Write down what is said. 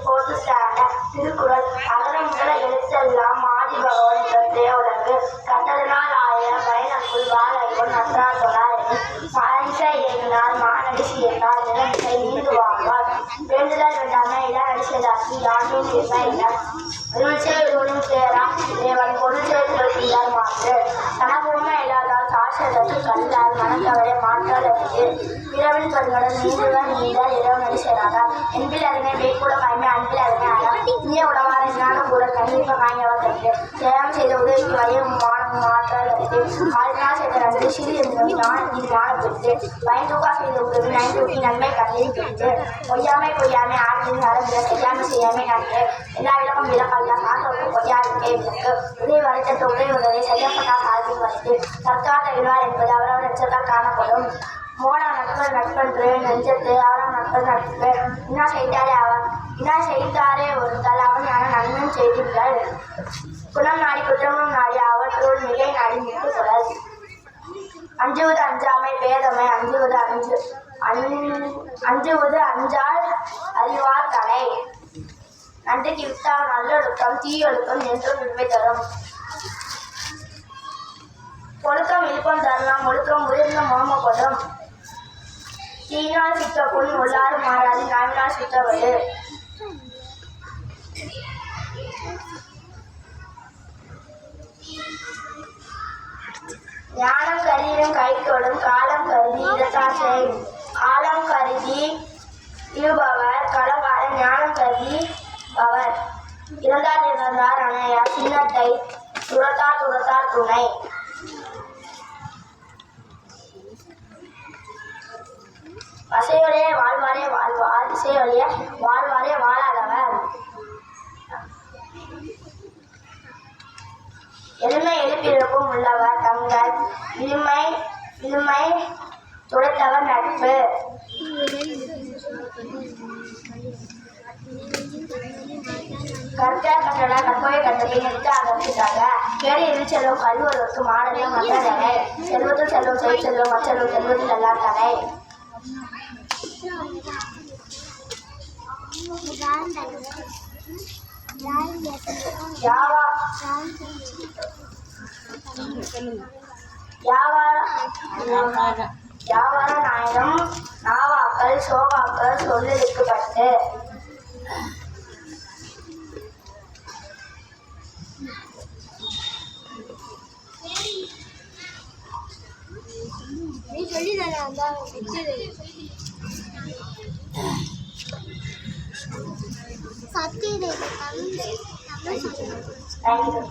fourth standard. Thirukkural. அகர முதல எழுத்தெல்லாம் ஆதி பகவன் முதற்றே உலகு. கற்றதனால் ஆயிரம் பயனக்குள் வாழறிவன் நன்றார் தொழார். சாதிக்க இயங்கினால் மானடி செய்தால் நிலமிசை நீண்டு வாழ்வார். வேண்டுதல் வேண்டாமை இளநடி செய்தாக்கி யாண்டும் தீர்மை இடம். இருள்சேரும் சேராம் தேவன் பொருள்சேர்கள் தீயார் மாற்று. தனபூர்மை இல்லாதால் சாட்சதற்கு கல்லால் மனக்கவலை மாற்றால் அறிந்து. இரவில் பருவடன் நீண்டுவன் நீண்டால் இரவனடி சேராதார். என்பில் அறிஞை வேக்கூட காய்மை அன்பில் அறிஞை அறம். இனிய உடவார ஞானம் கூட கண்டிப்பா காய்ந்தவர் கண்டு. சேரம் செய்த உதவிக்கு வயம் மானம் மாற்றால் அறிந்து. ஆழ்நாள் செய்த நன்றி சிறு என்பது ஞானத்தின் ஞானப்பெற்று. பயன்தூக்கா செய்த உதவி நைந்தூக்கி நன்மை கண்ணில் பெற்று. பொய்யாமை பொய்யாமை ஆற்றின் அறந்திர செய்யாமை செய்யாமை நன்று. எல்லா விளக்கம் விளக்கல்ல சான்றோக்கு பொய்யாருக்கே விளக்கு. உதவி வரைத்தட்ட உதவி உதவி செய்யப்பட்டால் சார்பில் வந்து. தற்காத்த விழ்வார் என்பது அவரவர் நட்சத்தால் காணப்படும். மோன நட்பர் நட்பன்று நெஞ்சத்து அவரம் நட்பர் நட்பு. இன்னா செய்தாரே அவன் இன்னா செய்தாரே ஒருத்தால் அவன் ஞான நன்மையும் செய்திருந்தாள். குணம் நாடி குற்றமும் நாடி அவற்றுள் மிகை நாடி முட்டு குரல். அஞ்சுவது அஞ்சாமை பேதமை அஞ்சுவது அஞ்சுவது அஞ்சால் அறிவார் தலை. நன்றிக்கு வித்தால் நல்லொழுக்கம் தீயொழுக்கம் என்றும் நன்மை தரும். ஒழுக்கம் இழுப்பம் தரலாம் ஒழுக்கம் உயர்ந்த மோமப்படும். தீயினால் சுத்த பொன் உள்ளாறு மாறாது நாவினால் சுத்தவது. ஞானம் கருதியும் கைத்தோடும் காலம் கருதி இடத்தாசை. காலம் கருதி இருபவர் களவார ஞானம் கருதி பவர். இறந்தார் இறந்தார் அணையா சின்னத்தை துரத்தார் துரத்தார் துணை. வசையொழிய வாழ்வாரே வாழ்வார் இசையொழிய வாழ்வாரே வாழாதவர். எளிமை எழுப்பிறப்பும் உள்ளவர் தங்கள் இழுமை துடைத்தவர் நட்பு. கற்க கட்டட கற்பவை கட்டளை நிறுத்த அகற்றாக. கேடு எதிர் செல்வம் கல்வருக்கு மாடலே மற்றதனை. செல்வத்தில் செல்வம் செய் செல்வம் மற்றெல்வம் செல்வத்தில் எல்லாம் தனை. வியாபார நாயகம் நாவாக்கள் சோகாக்கள் சொல்லிருக்கப்பட்டு. சத்தியதேவி தமிழ்